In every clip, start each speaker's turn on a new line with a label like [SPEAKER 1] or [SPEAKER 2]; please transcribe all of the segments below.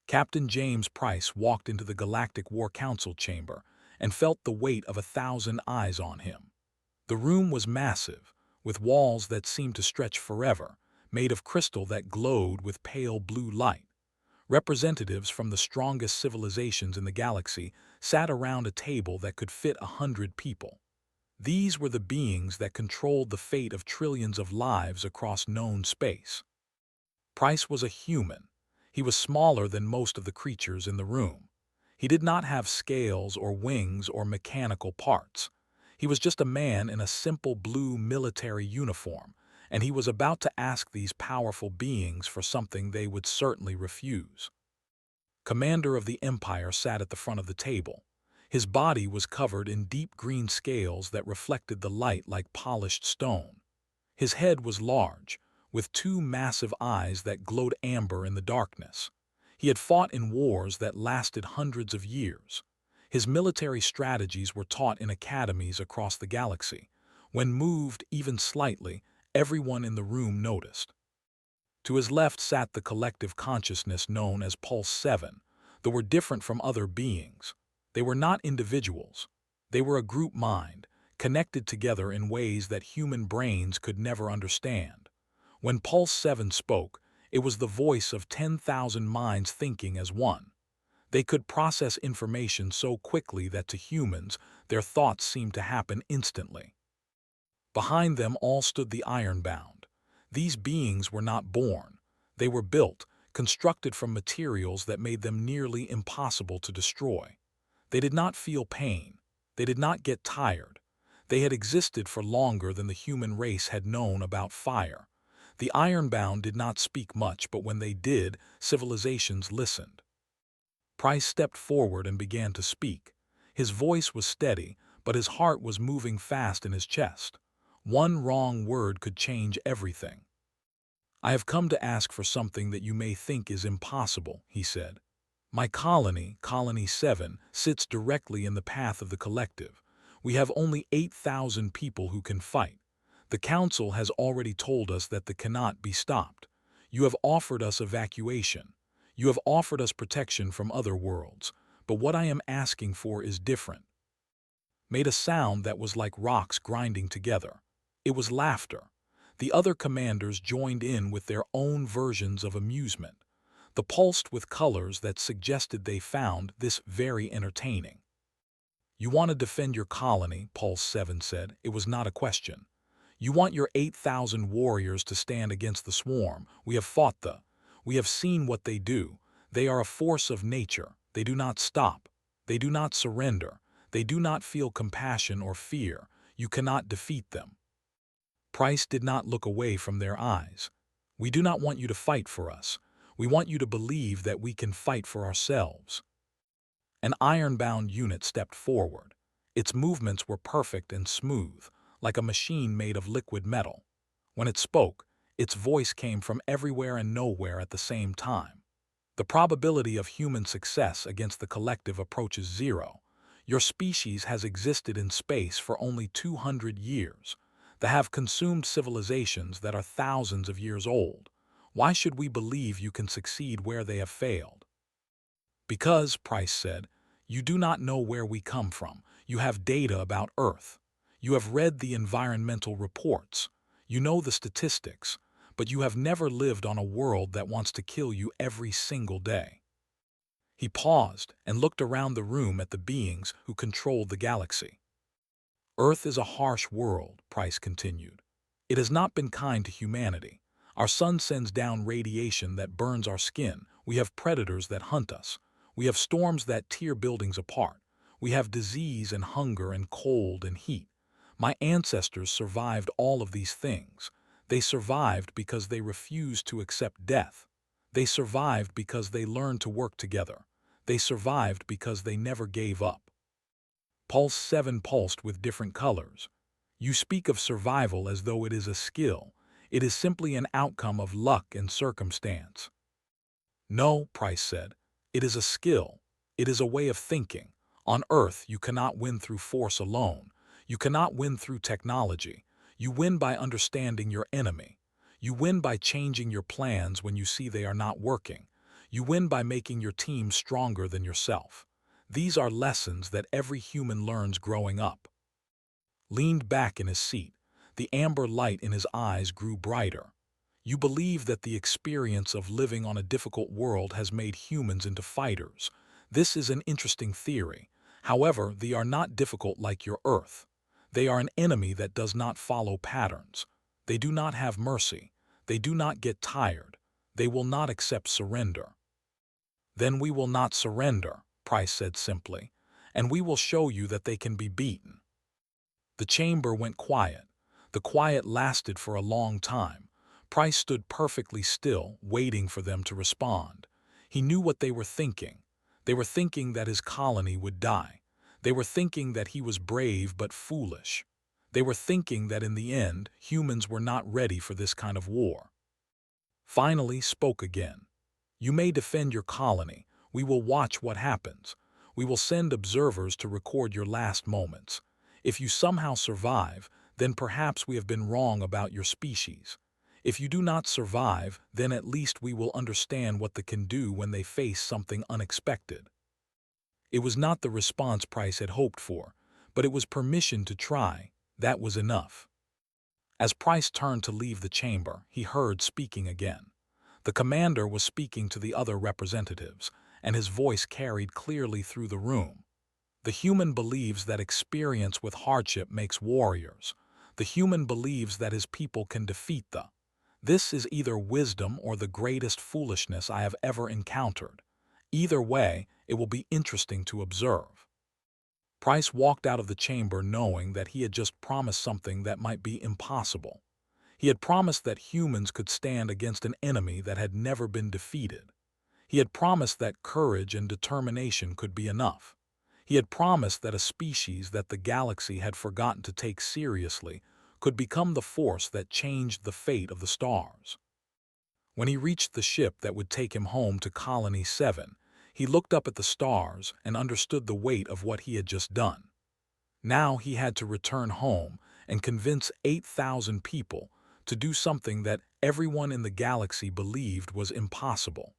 [SPEAKER 1] Captain James Price walked into the Galactic War Council chamber and felt the weight of 1,000 eyes on him. The room was massive, with walls that seemed to stretch forever, made of crystal that glowed with pale blue light. Representatives from the strongest civilizations in the galaxy sat around a table that could fit 100 people. These were the beings that controlled the fate of trillions of lives across known space. Price was a human. He was smaller than most of the creatures in the room. He did not have scales or wings or mechanical parts. He was just a man in a simple blue military uniform, and he was about to ask these powerful beings for something they would certainly refuse. Commander of the Empire sat at the front of the table. His body was covered in deep green scales that reflected the light like polished stone. His head was large, with two massive eyes that glowed amber in the darkness. He had fought in wars that lasted hundreds of years. His military strategies were taught in academies across the galaxy. When moved even slightly, everyone in the room noticed. To his left sat the collective consciousness known as Pulse 7, that were different from other beings. They were not individuals. They were a group mind, connected together in ways that human brains could never understand. When Pulse 7 spoke, it was the voice of 10,000 minds thinking as one. They could process information so quickly that to humans, their thoughts seemed to happen instantly. Behind them all stood the Ironbound. These beings were not born. They were built, constructed from materials that made them nearly impossible to destroy. They did not feel pain. They did not get tired. They had existed for longer than the human race had known about fire. The Ironbound did not speak much, but when they did, civilizations listened. Price stepped forward and began to speak. His voice was steady, but his heart was moving fast in his chest. One wrong word could change everything. "I have come to ask for something that you may think is impossible," he said. "My colony, Colony 7, sits directly in the path of the collective. We have only 8,000 people who can fight. The Council has already told us that they cannot be stopped. You have offered us evacuation. You have offered us protection from other worlds. But what I am asking for is different." Made a sound that was like rocks grinding together. It was laughter. The other commanders joined in with their own versions of amusement. The pulsed with colors that suggested they found this very entertaining. "You want to defend your colony," Pulse 7 said. "It was not a question. You want your 8,000 warriors to stand against the swarm. We have seen what they do. They are a force of nature. They do not stop. They do not surrender. They do not feel compassion or fear. You cannot defeat them." Price did not look away from their eyes. "We do not want you to fight for us. We want you to believe that we can fight for ourselves." An ironbound unit stepped forward. Its movements were perfect and smooth, like a machine made of liquid metal. When it spoke, its voice came from everywhere and nowhere at the same time. "The probability of human success against the collective approaches zero. Your species has existed in space for only 200 years. They have consumed civilizations that are thousands of years old. Why should we believe you can succeed where they have failed?" "Because," Price said, "you do not know where we come from. You have data about Earth. You have read the environmental reports. You know the statistics, but you have never lived on a world that wants to kill you every single day." He paused and looked around the room at the beings who controlled the galaxy. "Earth is a harsh world," Price continued. "It has not been kind to humanity. Our sun sends down radiation that burns our skin. We have predators that hunt us. We have storms that tear buildings apart. We have disease and hunger and cold and heat. My ancestors survived all of these things. They survived because they refused to accept death. They survived because they learned to work together. They survived because they never gave up." Pulse 7 pulsed with different colors. "You speak of survival as though it is a skill. It is simply an outcome of luck and circumstance." "No," Price said. "It is a skill. It is a way of thinking. On Earth, you cannot win through force alone. You cannot win through technology. You win by understanding your enemy. You win by changing your plans when you see they are not working. You win by making your team stronger than yourself. These are lessons that every human learns growing up. Leaned back in his seat, the amber light in his eyes grew brighter. You believe that the experience of living on a difficult world has made humans into fighters. This is an interesting theory. However, they are not difficult like your Earth. They are an enemy that does not follow patterns. They do not have mercy. They do not get tired. They will not accept surrender. Then we will not surrender, Price said simply, and we will show you that they can be beaten. The chamber went quiet. The quiet lasted for a long time. Price stood perfectly still, waiting for them to respond. He knew what they were thinking. They were thinking that his colony would die. They were thinking that he was brave but foolish. They were thinking that in the end, humans were not ready for this kind of war. Finally spoke again. You may defend your colony. We will watch what happens. We will send observers to record your last moments. If you somehow survive, then perhaps we have been wrong about your species. If you do not survive, then at least we will understand what they can do when they face something unexpected. It was not the response Price had hoped for, but it was permission to try. That was enough. As Price turned to leave the chamber, he heard speaking again. The commander was speaking to the other representatives, and his voice carried clearly through the room. The human believes that experience with hardship makes warriors. The human believes that his people can defeat the. This is either wisdom or the greatest foolishness I have ever encountered. Either way, it will be interesting to observe. Price walked out of the chamber knowing that he had just promised something that might be impossible. He had promised that humans could stand against an enemy that had never been defeated. He had promised that courage and determination could be enough. He had promised that a species that the galaxy had forgotten to take seriously could become the force that changed the fate of the stars. When he reached the ship that would take him home to Colony 7, he looked up at the stars and understood the weight of what he had just done. Now he had to return home and convince 8,000 people to do something that everyone in the galaxy believed was impossible.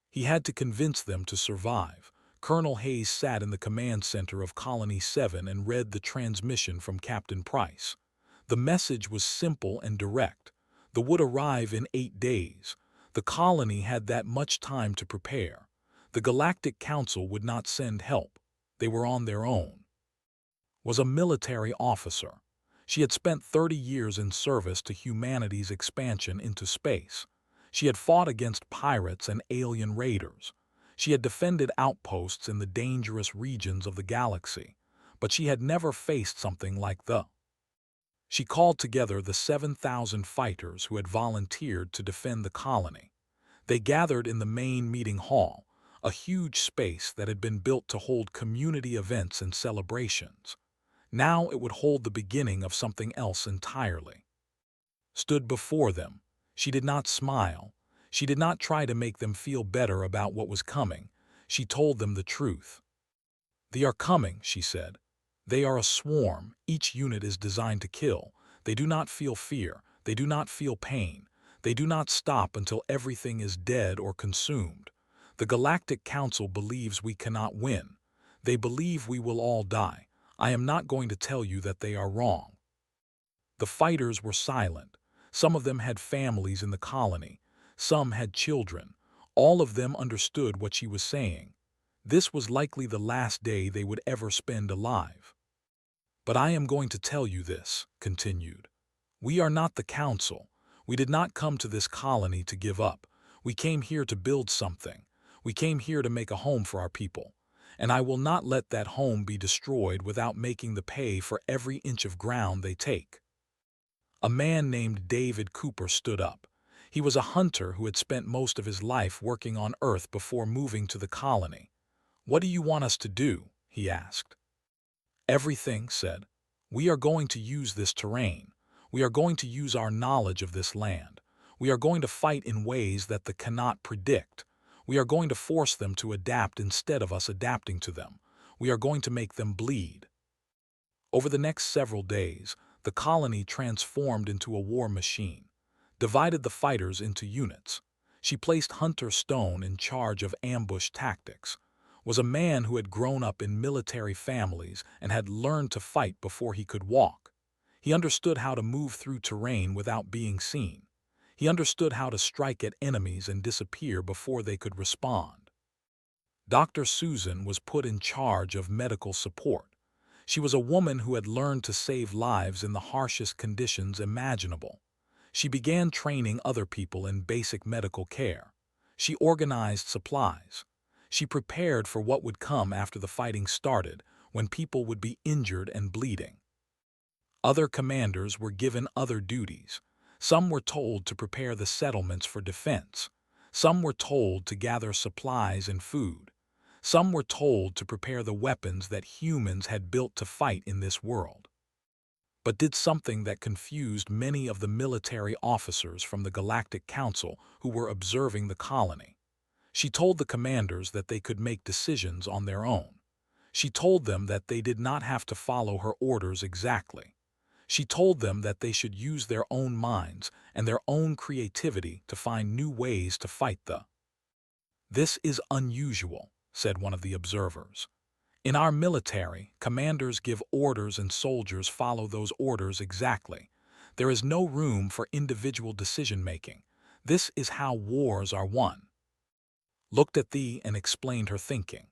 [SPEAKER 1] He had to convince them to survive. Colonel Hayes sat in the command center of Colony 7 and read the transmission from Captain Price. The message was simple and direct. The would arrive in 8 days. The colony had that much time to prepare. The Galactic Council would not send help. They were on their own. Was a military officer. She had spent 30 years in service to humanity's expansion into space. She had fought against pirates and alien raiders. She had defended outposts in the dangerous regions of the galaxy, but she had never faced something like the. She called together the 7,000 fighters who had volunteered to defend the colony. They gathered in the main meeting hall, a huge space that had been built to hold community events and celebrations. Now it would hold the beginning of something else entirely. Stood before them. She did not smile. She did not try to make them feel better about what was coming. She told them the truth. They are coming, she said. They are a swarm. Each unit is designed to kill. They do not feel fear. They do not feel pain. They do not stop until everything is dead or consumed. The Galactic Council believes we cannot win. They believe we will all die. I am not going to tell you that they are wrong. The fighters were silent. Some of them had families in the colony. Some had children. All of them understood what she was saying. This was likely the last day they would ever spend alive. But I am going to tell you this, continued. We are not the council. We did not come to this colony to give up. We came here to build something. We came here to make a home for our people. And I will not let that home be destroyed without making the pay for every inch of ground they take. A man named David Cooper stood up. He was a hunter who had spent most of his life working on Earth before moving to the colony. What do you want us to do? He asked. Everything, said. We are going to use this terrain. We are going to use our knowledge of this land. We are going to fight in ways that they cannot predict. We are going to force them to adapt instead of us adapting to them. We are going to make them bleed. Over the next several days, the colony transformed into a war machine, divided the fighters into units. She placed Hunter Stone in charge of ambush tactics, was a man who had grown up in military families and had learned to fight before he could walk. He understood how to move through terrain without being seen. He understood how to strike at enemies and disappear before they could respond. Dr. Susan was put in charge of medical support. She was a woman who had learned to save lives in the harshest conditions imaginable. She began training other people in basic medical care. She organized supplies. She prepared for what would come after the fighting started, when people would be injured and bleeding. Other commanders were given other duties. Some were told to prepare the settlements for defense. Some were told to gather supplies and food. Some were told to prepare the weapons that humans had built to fight in this world. But did something that confused many of the military officers from the Galactic Council who were observing the colony. She told the commanders that they could make decisions on their own. She told them that they did not have to follow her orders exactly. She told them that they should use their own minds and their own creativity to find new ways to fight the. "This is unusual," said one of the observers. "In our military, commanders give orders and soldiers follow those orders exactly. There is no room for individual decision-making. This is how wars are won." Looked at thee and explained her thinking.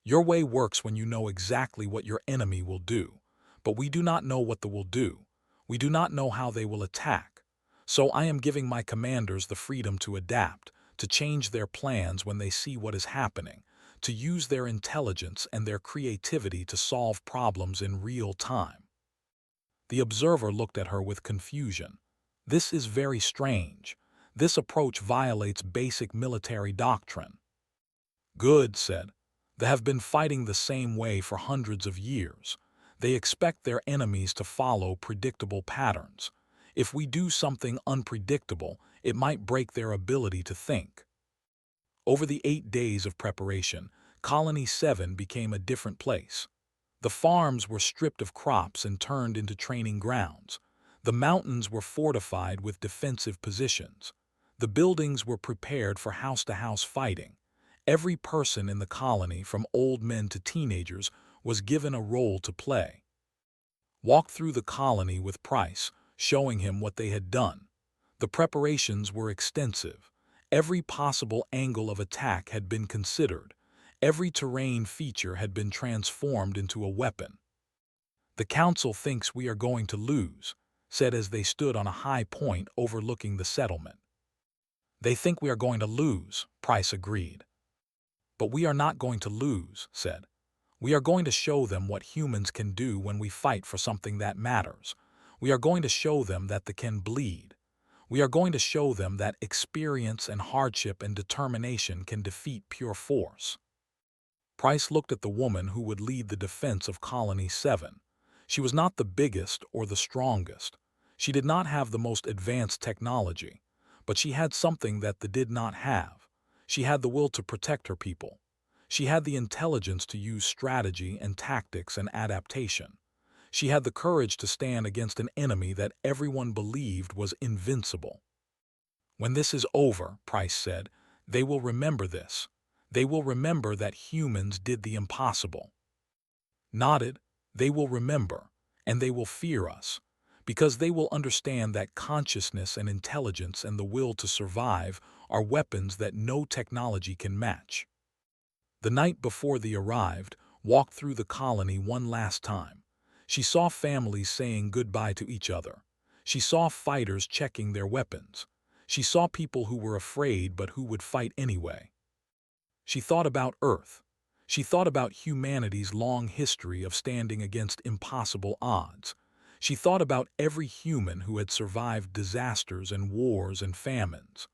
[SPEAKER 1] "Your way works when you know exactly what your enemy will do, but we do not know what they will do. We do not know how they will attack. So I am giving my commanders the freedom to adapt, to change their plans when they see what is happening, to use their intelligence and their creativity to solve problems in real time." The observer looked at her with confusion. "This is very strange. This approach violates basic military doctrine." "Good," said. "They have been fighting the same way for hundreds of years. They expect their enemies to follow predictable patterns. If we do something unpredictable, it might break their ability to think." Over the 8 days of preparation, Colony 7 became a different place. The farms were stripped of crops and turned into training grounds. The mountains were fortified with defensive positions. The buildings were prepared for house-to-house fighting. Every person in the colony, from old men to teenagers, was given a role to play. Walked through the colony with Price, showing him what they had done. The preparations were extensive. Every possible angle of attack had been considered. Every terrain feature had been transformed into a weapon. "The council thinks we are going to lose," said as they stood on a high point overlooking the settlement. "They think we are going to lose," Price agreed. "But we are not going to lose," said. "We are going to show them what humans can do when we fight for something that matters. We are going to show them that they can bleed. We are going to show them that experience and hardship and determination can defeat pure force." Price looked at the woman who would lead the defense of Colony 7. She was not the biggest or the strongest. She did not have the most advanced technology, but she had something that they did not have. She had the will to protect her people. She had the intelligence to use strategy and tactics and adaptation. She had the courage to stand against an enemy that everyone believed was invincible. "When this is over," Price said, "they will remember this. They will remember that humans did the impossible." Nodded. "They will remember, and they will fear us, because they will understand that consciousness and intelligence and the will to survive are weapons that no technology can match." The night before they arrived, walked through the colony one last time. She saw families saying goodbye to each other. She saw fighters checking their weapons. She saw people who were afraid but who would fight anyway. She thought about Earth. She thought about humanity's long history of standing against impossible odds. She thought about every human who had survived disasters and wars and famines.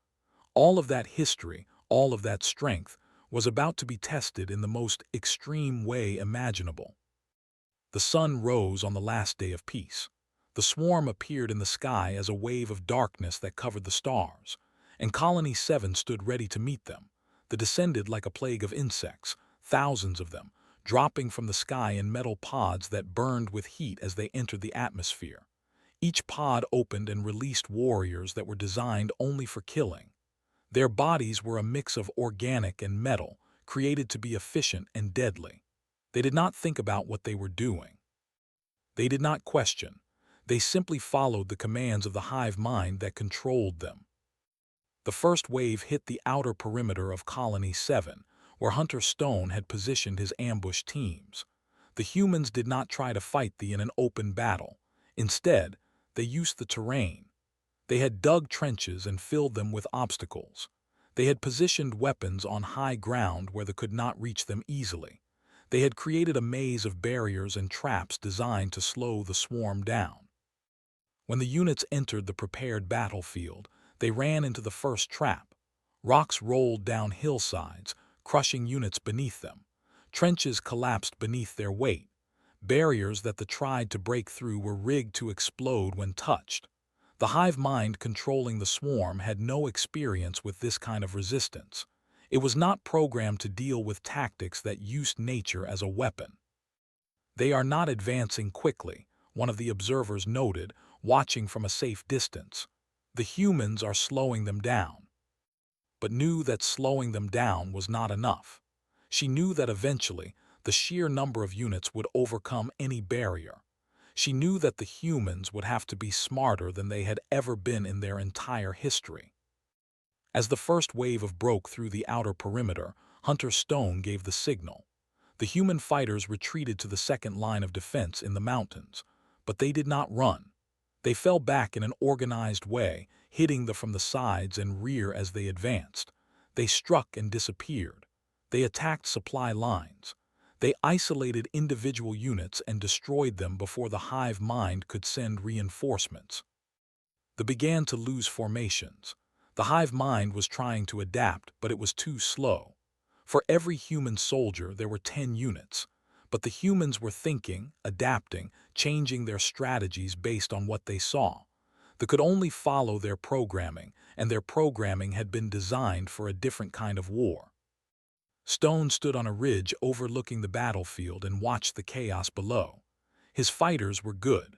[SPEAKER 1] All of that history, all of that strength, was about to be tested in the most extreme way imaginable. The sun rose on the last day of peace. The swarm appeared in the sky as a wave of darkness that covered the stars, and Colony 7 stood ready to meet them. They descended like a plague of insects, thousands of them, dropping from the sky in metal pods that burned with heat as they entered the atmosphere. Each pod opened and released warriors that were designed only for killing. Their bodies were a mix of organic and metal, created to be efficient and deadly. They did not think about what they were doing. They did not question. They simply followed the commands of the hive mind that controlled them. The first wave hit the outer perimeter of Colony 7, where Hunter Stone had positioned his ambush teams. The humans did not try to fight in an open battle. Instead, they used the terrain. They had dug trenches and filled them with obstacles. They had positioned weapons on high ground where they could not reach them easily. They had created a maze of barriers and traps designed to slow the swarm down. When the units entered the prepared battlefield, they ran into the first trap. Rocks rolled down hillsides, crushing units beneath them. Trenches collapsed beneath their weight. Barriers that they tried to break through were rigged to explode when touched. The hive mind controlling the swarm had no experience with this kind of resistance. It was not programmed to deal with tactics that used nature as a weapon. They are not advancing quickly, one of the observers noted, watching from a safe distance. The humans are slowing them down. But knew that slowing them down was not enough. She knew that eventually, the sheer number of units would overcome any barrier. She knew that the humans would have to be smarter than they had ever been in their entire history. As the first wave broke through the outer perimeter, Hunter Stone gave the signal. The human fighters retreated to the second line of defense in the mountains, but they did not run. They fell back in an organized way, hitting them from the sides and rear as they advanced. They struck and disappeared. They attacked supply lines. They isolated individual units and destroyed them before the hive mind could send reinforcements. They began to lose formations. The hive mind was trying to adapt, but it was too slow. For every human soldier, there were 10 units. But the humans were thinking, adapting, changing their strategies based on what they saw. They could only follow their programming, and their programming had been designed for a different kind of war. Stone stood on a ridge overlooking the battlefield and watched the chaos below. His fighters were good.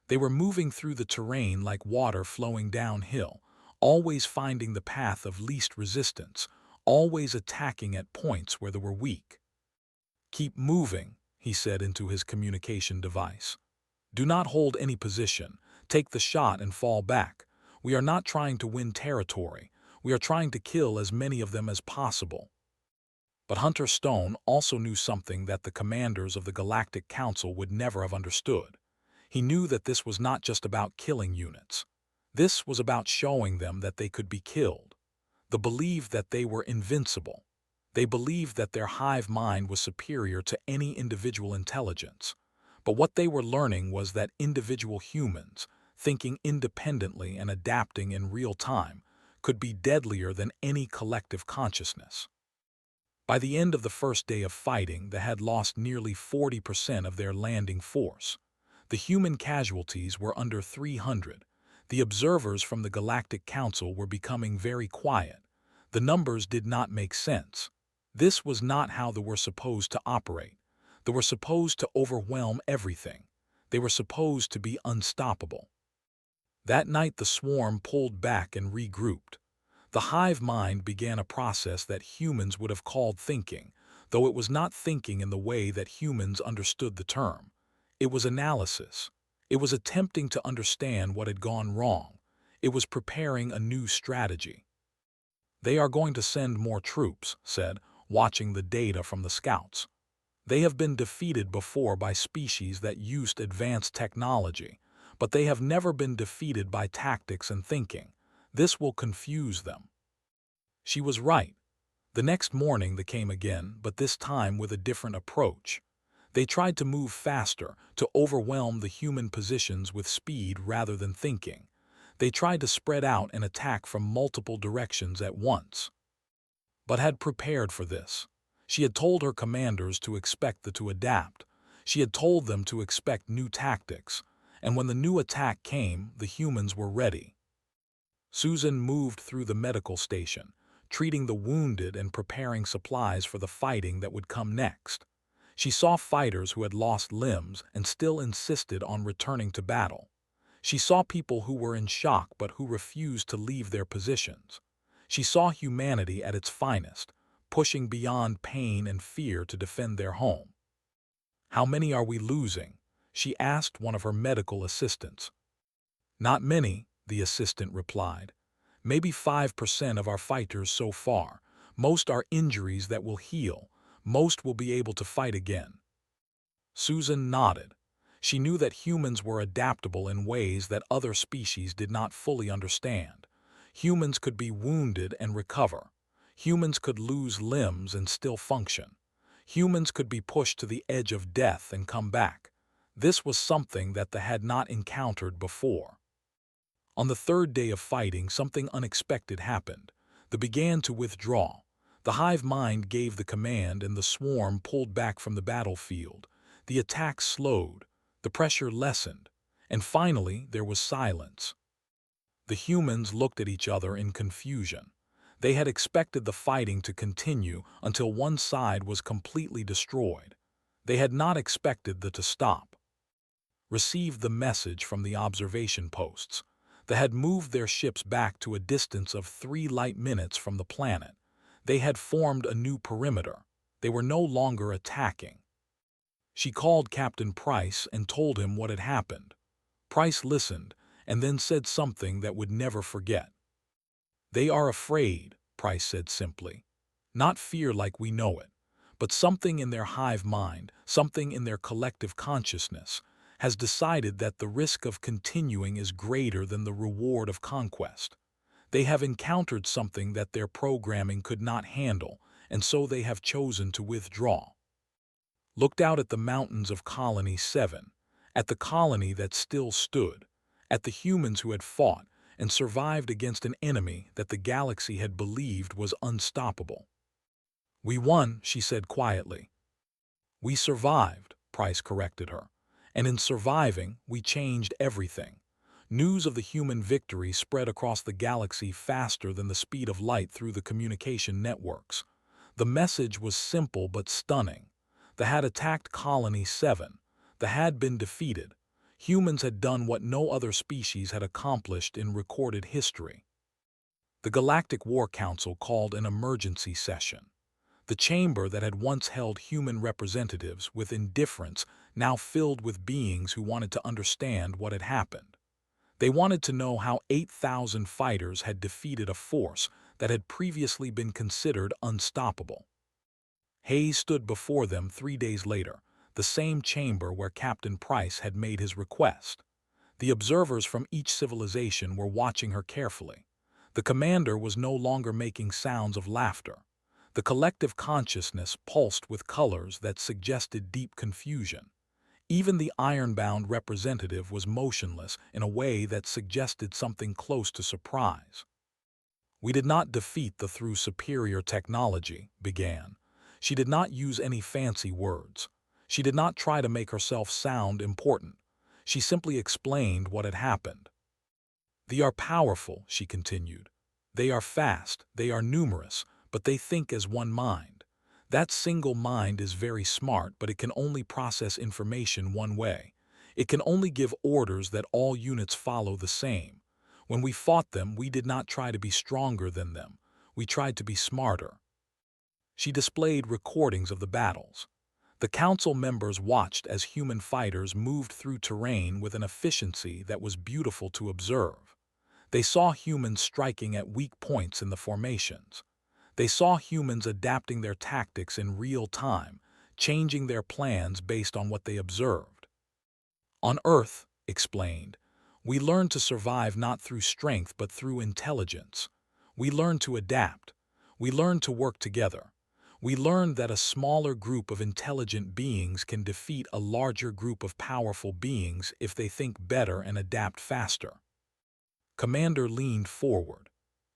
[SPEAKER 1] They were moving through the terrain like water flowing downhill, always finding the path of least resistance, always attacking at points where they were weak. "Keep moving," he said into his communication device. "Do not hold any position. Take the shot and fall back. We are not trying to win territory. We are trying to kill as many of them as possible." But Hunter Stone also knew something that the commanders of the Galactic Council would never have understood. He knew that this was not just about killing units. This was about showing them that they could be killed. They believed that they were invincible. They believed that their hive mind was superior to any individual intelligence. But what they were learning was that individual humans, thinking independently and adapting in real time, could be deadlier than any collective consciousness. By the end of the first day of fighting, they had lost nearly 40% of their landing force. The human casualties were under 300. The observers from the Galactic Council were becoming very quiet. The numbers did not make sense. This was not how they were supposed to operate. They were supposed to overwhelm everything. They were supposed to be unstoppable. That night the swarm pulled back and regrouped. The hive mind began a process that humans would have called thinking, though it was not thinking in the way that humans understood the term. It was analysis. It was attempting to understand what had gone wrong. It was preparing a new strategy. "They are going to send more troops," said, watching the data from the scouts. "They have been defeated before by species that used advanced technology, but they have never been defeated by tactics and thinking. This will confuse them." She was right. The next morning they came again, but this time with a different approach. They tried to move faster, to overwhelm the human positions with speed rather than thinking. They tried to spread out and attack from multiple directions at once. But had prepared for this. She had told her commanders to expect them to adapt. She had told them to expect new tactics. And when the new attack came, the humans were ready. Susan moved through the medical station, treating the wounded and preparing supplies for the fighting that would come next. She saw fighters who had lost limbs and still insisted on returning to battle. She saw people who were in shock but who refused to leave their positions. She saw humanity at its finest, pushing beyond pain and fear to defend their home. "How many are we losing?" she asked one of her medical assistants. "Not many," the assistant replied. "Maybe 5% of our fighters so far. Most are injuries that will heal. Most will be able to fight again." Susan nodded. She knew that humans were adaptable in ways that other species did not fully understand. Humans could be wounded and recover. Humans could lose limbs and still function. Humans could be pushed to the edge of death and come back. This was something that they had not encountered before. On the third day of fighting, something unexpected happened. They began to withdraw. The hive mind gave the command and the swarm pulled back from the battlefield. The attack slowed, the pressure lessened, and finally there was silence. The humans looked at each other in confusion. They had expected the fighting to continue until one side was completely destroyed. They had not expected the to stop. Received the message from the observation posts. They had moved their ships back to a distance of 3 light minutes from the planet. They had formed a new perimeter. They were no longer attacking. She called Captain Price and told him what had happened. Price listened and then said something that would never forget. "They are afraid," Price said simply. "Not fear like we know it, but something in their hive mind, something in their collective consciousness, has decided that the risk of continuing is greater than the reward of conquest. They have encountered something that their programming could not handle, and so they have chosen to withdraw." Looked out at the mountains of Colony 7, at the colony that still stood, at the humans who had fought and survived against an enemy that the galaxy had believed was unstoppable. "We won," she said quietly. "We survived," Price corrected her. "And in surviving, we changed everything." News of the human victory spread across the galaxy faster than the speed of light through the communication networks. The message was simple but stunning. They had attacked Colony 7. They had been defeated. Humans had done what no other species had accomplished in recorded history. The Galactic War Council called an emergency session. The chamber that had once held human representatives with indifference now filled with beings who wanted to understand what had happened. They wanted to know how 8,000 fighters had defeated a force that had previously been considered unstoppable. Hayes stood before them 3 days later, the same chamber where Captain Price had made his request. The observers from each civilization were watching her carefully. The commander was no longer making sounds of laughter. The collective consciousness pulsed with colors that suggested deep confusion. Even the iron-bound representative was motionless in a way that suggested something close to surprise. "We did not defeat the through superior technology," began. She did not use any fancy words. She did not try to make herself sound important. She simply explained what had happened. "They are powerful," she continued. "They are fast, they are numerous, but they think as one mind. That single mind is very smart, but it can only process information one way. It can only give orders that all units follow the same. When we fought them, we did not try to be stronger than them. We tried to be smarter." She displayed recordings of the battles. The council members watched as human fighters moved through terrain with an efficiency that was beautiful to observe. They saw humans striking at weak points in the formations. They saw humans adapting their tactics in real time, changing their plans based on what they observed. "On Earth," explained, "we learn to survive not through strength but through intelligence. We learn to adapt. We learn to work together. We learned that a smaller group of intelligent beings can defeat a larger group of powerful beings if they think better and adapt faster." Commander leaned forward.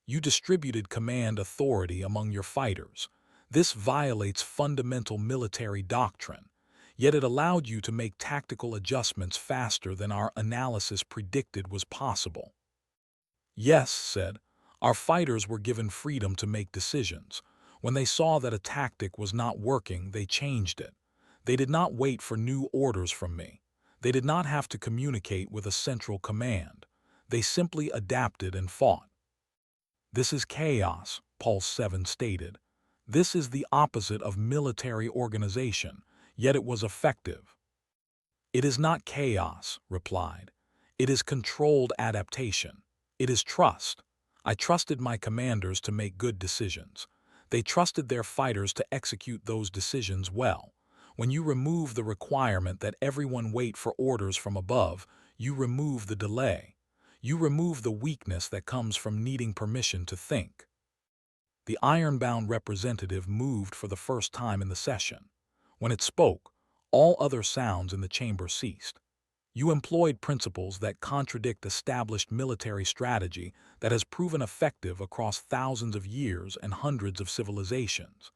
[SPEAKER 1] "You distributed command authority among your fighters. This violates fundamental military doctrine, yet it allowed you to make tactical adjustments faster than our analysis predicted was possible." "Yes," said, "our fighters were given freedom to make decisions. When they saw that a tactic was not working, they changed it. They did not wait for new orders from me. They did not have to communicate with a central command. They simply adapted and fought." "This is chaos," Pulse 7 stated. "This is the opposite of military organization, yet it was effective." "It is not chaos," replied. "It is controlled adaptation. It is trust. I trusted my commanders to make good decisions. They trusted their fighters to execute those decisions well. When you remove the requirement that everyone wait for orders from above, you remove the delay. You remove the weakness that comes from needing permission to think." The ironbound representative moved for the first time in the session. When it spoke, all other sounds in the chamber ceased. "You employed principles that contradict established military strategy that has proven effective across thousands of years and hundreds of civilizations.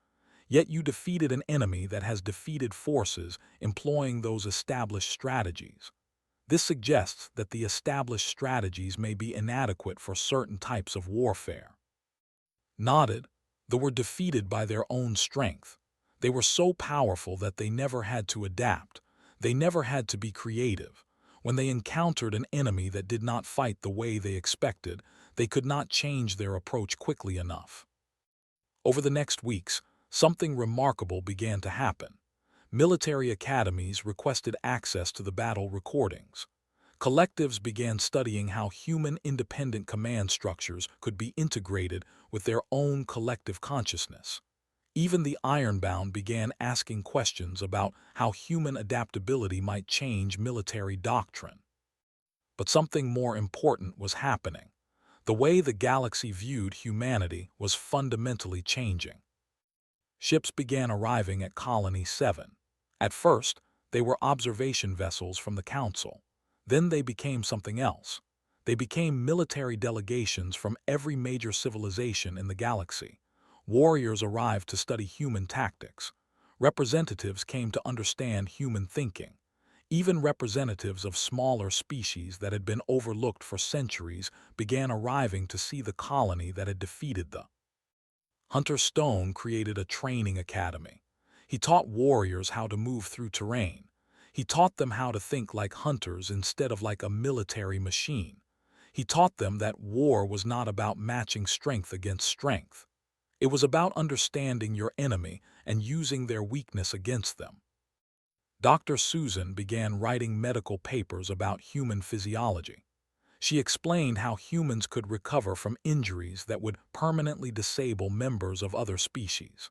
[SPEAKER 1] Yet you defeated an enemy that has defeated forces employing those established strategies. This suggests that the established strategies may be inadequate for certain types of warfare." Nodded. They were defeated by their own strength. They were so powerful that they never had to adapt. They never had to be creative. When they encountered an enemy that did not fight the way they expected, they could not change their approach quickly enough. Over the next weeks, something remarkable began to happen. Military academies requested access to the battle recordings. Collectives began studying how human independent command structures could be integrated with their own collective consciousness. Even the ironbound began asking questions about how human adaptability might change military doctrine. But something more important was happening. The way the galaxy viewed humanity was fundamentally changing. Ships began arriving at Colony 7. At first, they were observation vessels from the Council. Then they became something else. They became military delegations from every major civilization in the galaxy. Warriors arrived to study human tactics. Representatives came to understand human thinking. Even representatives of smaller species that had been overlooked for centuries began arriving to see the colony that had defeated the. Hunter Stone created a training academy. He taught warriors how to move through terrain. He taught them how to think like hunters instead of like a military machine. He taught them that war was not about matching strength against strength. It was about understanding your enemy and using their weakness against them. Dr. Susan began writing medical papers about human physiology. She explained how humans could recover from injuries that would permanently disable members of other species.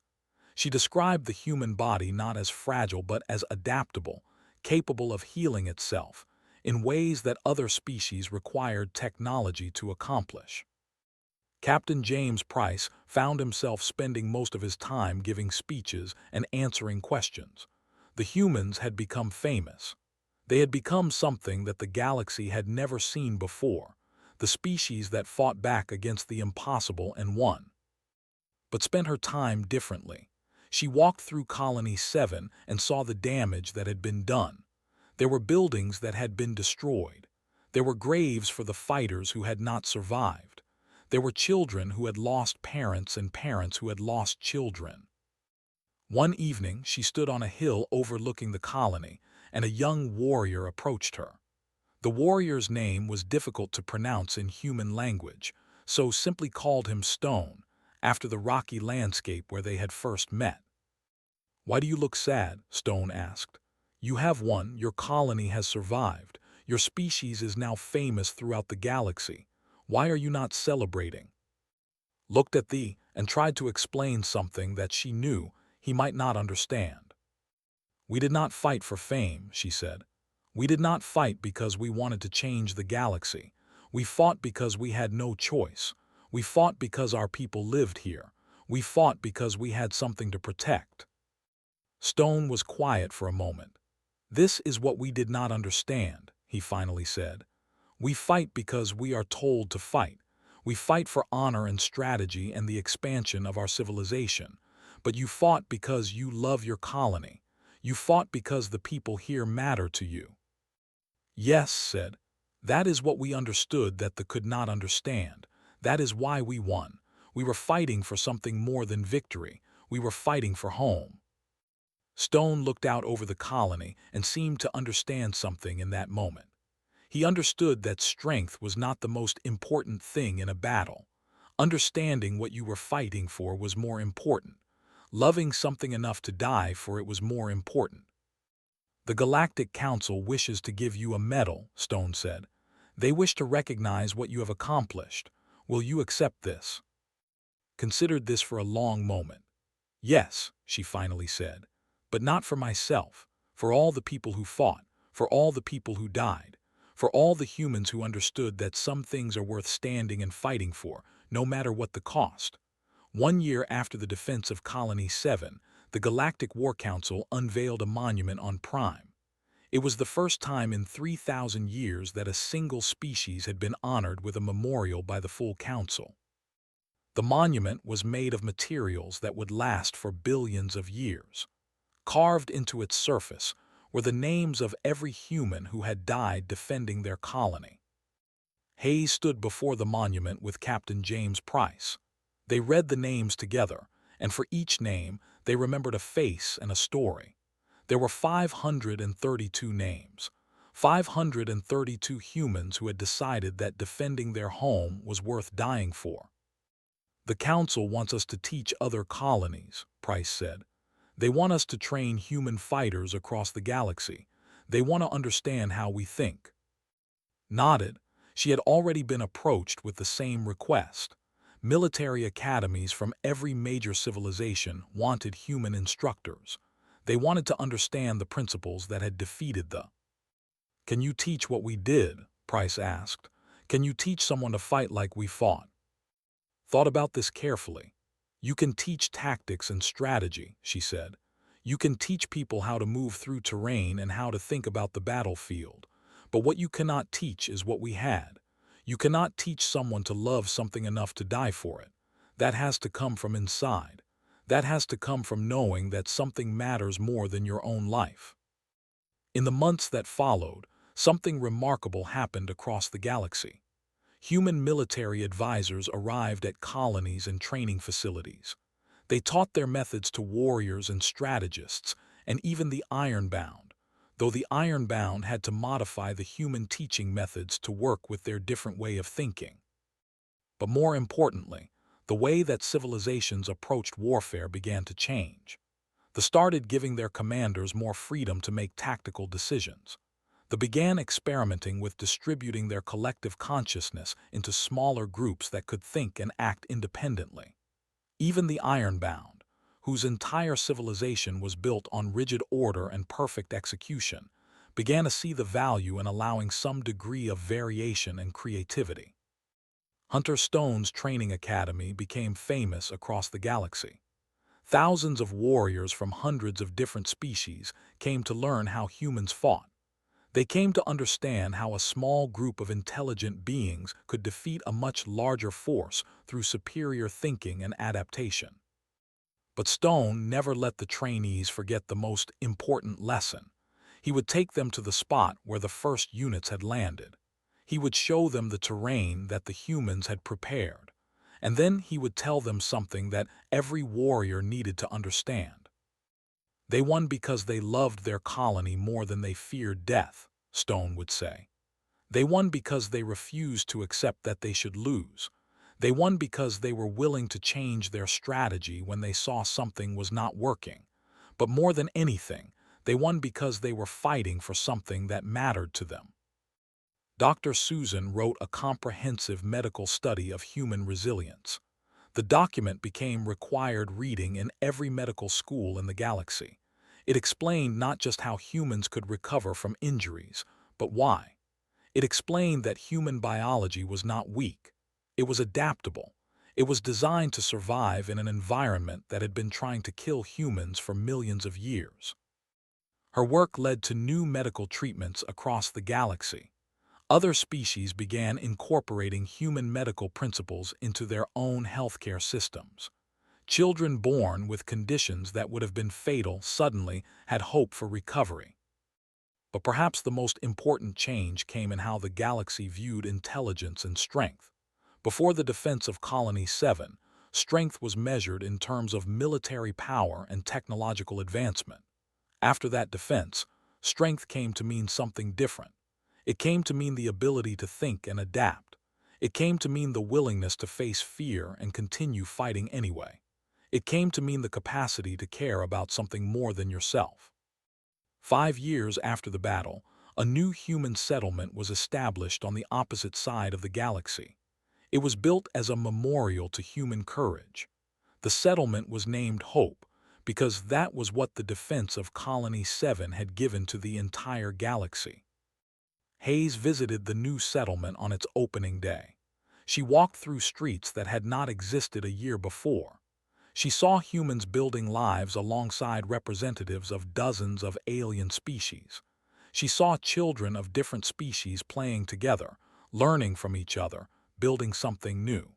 [SPEAKER 1] She described the human body not as fragile but as adaptable, capable of healing itself, in ways that other species required technology to accomplish. Captain James Price found himself spending most of his time giving speeches and answering questions. The humans had become famous. They had become something that the galaxy had never seen before, the species that fought back against the impossible and won. But spent her time differently. She walked through Colony 7 and saw the damage that had been done. There were buildings that had been destroyed. There were graves for the fighters who had not survived. There were children who had lost parents and parents who had lost children. One evening, she stood on a hill overlooking the colony, and a young warrior approached her. The warrior's name was difficult to pronounce in human language, so simply called him Stone, after the rocky landscape where they had first met. "Why do you look sad?" Stone asked. "You have won, your colony has survived, your species is now famous throughout the galaxy. Why are you not celebrating?" Looked at thee and tried to explain something that she knew he might not understand. "We did not fight for fame," she said. "We did not fight because we wanted to change the galaxy. We fought because we had no choice. We fought because our people lived here. We fought because we had something to protect." Stone was quiet for a moment. "This is what we did not understand," he finally said. "We fight because we are told to fight. We fight for honor and strategy and the expansion of our civilization. But you fought because you love your colony. You fought because the people here matter to you." "Yes," said. "That is what we understood that the could not understand. That is why we won. We were fighting for something more than victory. We were fighting for home." Stone looked out over the colony and seemed to understand something in that moment. He understood that strength was not the most important thing in a battle. Understanding what you were fighting for was more important. Loving something enough to die for it was more important. The Galactic Council wishes to give you a medal, Stone said. They wish to recognize what you have accomplished. Will you accept this? Considered this for a long moment. Yes, she finally said, but not for myself, for all the people who fought, for all the people who died, for all the humans who understood that some things are worth standing and fighting for, no matter what the cost. 1 year after the defense of Colony 7, the Galactic War Council unveiled a monument on Prime. It was the first time in 3,000 years that a single species had been honored with a memorial by the full council. The monument was made of materials that would last for billions of years. Carved into its surface were the names of every human who had died defending their colony. Hayes stood before the monument with Captain James Price. They read the names together, and for each name, they remembered a face and a story. There were 532 names, 532 humans who had decided that defending their home was worth dying for. The Council wants us to teach other colonies, Price said. They want us to train human fighters across the galaxy. They want to understand how we think. Nodded. She had already been approached with the same request. Military academies from every major civilization wanted human instructors. They wanted to understand the principles that had defeated the. Can you teach what we did? Price asked. Can you teach someone to fight like we fought? Thought about this carefully. You can teach tactics and strategy, she said. You can teach people how to move through terrain and how to think about the battlefield. But what you cannot teach is what we had. You cannot teach someone to love something enough to die for it. That has to come from inside. That has to come from knowing that something matters more than your own life. In the months that followed, something remarkable happened across the galaxy. Human military advisors arrived at colonies and training facilities. They taught their methods to warriors and strategists, and even the ironbound, though the ironbound had to modify the human teaching methods to work with their different way of thinking. But more importantly, the way that civilizations approached warfare began to change. They started giving their commanders more freedom to make tactical decisions. They began experimenting with distributing their collective consciousness into smaller groups that could think and act independently. Even the ironbound, whose entire civilization was built on rigid order and perfect execution, began to see the value in allowing some degree of variation and creativity. Hunter Stone's training academy became famous across the galaxy. Thousands of warriors from hundreds of different species came to learn how humans fought. They came to understand how a small group of intelligent beings could defeat a much larger force through superior thinking and adaptation. But Stone never let the trainees forget the most important lesson. He would take them to the spot where the first units had landed. He would show them the terrain that the humans had prepared. And then he would tell them something that every warrior needed to understand. They won because they loved their colony more than they feared death, Stone would say. They won because they refused to accept that they should lose. They won because they were willing to change their strategy when they saw something was not working. But more than anything, they won because they were fighting for something that mattered to them. Dr. Susan wrote a comprehensive medical study of human resilience. The document became required reading in every medical school in the galaxy. It explained not just how humans could recover from injuries, but why. It explained that human biology was not weak. It was adaptable. It was designed to survive in an environment that had been trying to kill humans for millions of years. Her work led to new medical treatments across the galaxy. Other species began incorporating human medical principles into their own healthcare systems. Children born with conditions that would have been fatal suddenly had hope for recovery. But perhaps the most important change came in how the galaxy viewed intelligence and strength. Before the defense of Colony 7, strength was measured in terms of military power and technological advancement. After that defense, strength came to mean something different. It came to mean the ability to think and adapt. It came to mean the willingness to face fear and continue fighting anyway. It came to mean the capacity to care about something more than yourself. 5 years after the battle, a new human settlement was established on the opposite side of the galaxy. It was built as a memorial to human courage. The settlement was named Hope because that was what the defense of Colony 7 had given to the entire galaxy. Hayes visited the new settlement on its opening day. She walked through streets that had not existed a year before. She saw humans building lives alongside representatives of dozens of alien species. She saw children of different species playing together, learning from each other, building something new.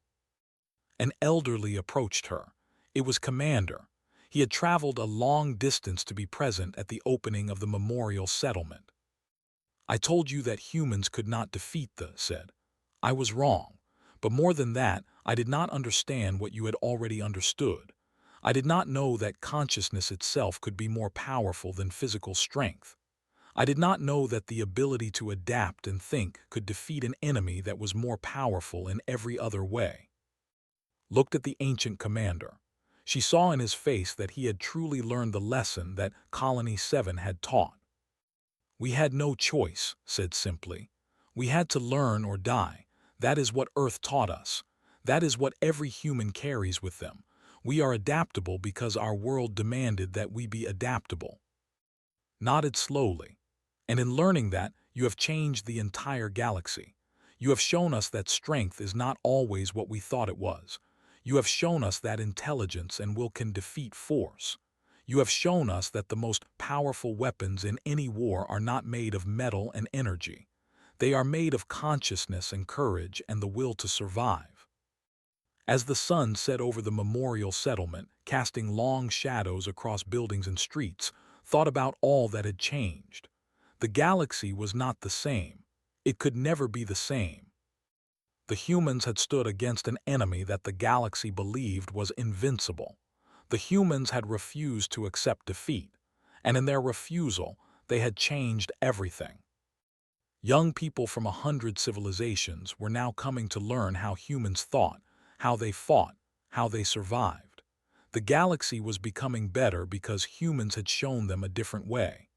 [SPEAKER 1] An elderly approached her. It was Commander. He had traveled a long distance to be present at the opening of the memorial settlement. "I told you that humans could not defeat the," said. "I was wrong. But more than that, I did not understand what you had already understood. I did not know that consciousness itself could be more powerful than physical strength. I did not know that the ability to adapt and think could defeat an enemy that was more powerful in every other way." Looked at the ancient commander. She saw in his face that he had truly learned the lesson that Colony 7 had taught. "We had no choice," said simply. "We had to learn or die. That is what Earth taught us. That is what every human carries with them. We are adaptable because our world demanded that we be adaptable." Nodded slowly. "And in learning that, you have changed the entire galaxy. You have shown us that strength is not always what we thought it was. You have shown us that intelligence and will can defeat force. You have shown us that the most powerful weapons in any war are not made of metal and energy. They are made of consciousness and courage and the will to survive." As the sun set over the memorial settlement, casting long shadows across buildings and streets, thought about all that had changed. The galaxy was not the same. It could never be the same. The humans had stood against an enemy that the galaxy believed was invincible. The humans had refused to accept defeat, and in their refusal, they had changed everything. Young people from 100 civilizations were now coming to learn how humans thought, how they fought, how they survived. The galaxy was becoming better because humans had shown them a different way.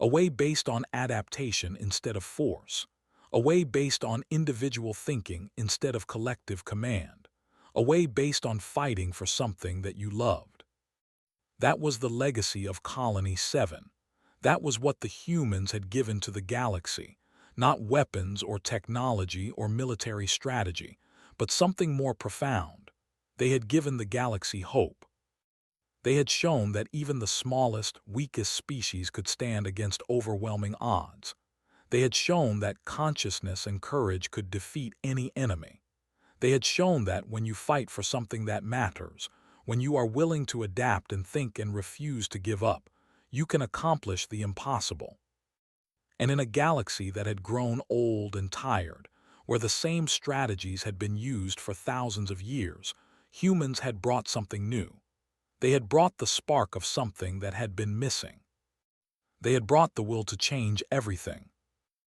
[SPEAKER 1] A way based on adaptation instead of force. A way based on individual thinking instead of collective command. A way based on fighting for something that you loved. That was the legacy of Colony 7. That was what the humans had given to the galaxy. Not weapons or technology or military strategy, but something more profound. They had given the galaxy hope. They had shown that even the smallest, weakest species could stand against overwhelming odds. They had shown that consciousness and courage could defeat any enemy. They had shown that when you fight for something that matters, when you are willing to adapt and think and refuse to give up, you can accomplish the impossible. And in a galaxy that had grown old and tired, where the same strategies had been used for thousands of years, humans had brought something new. They had brought the spark of something that had been missing. They had brought the will to change everything.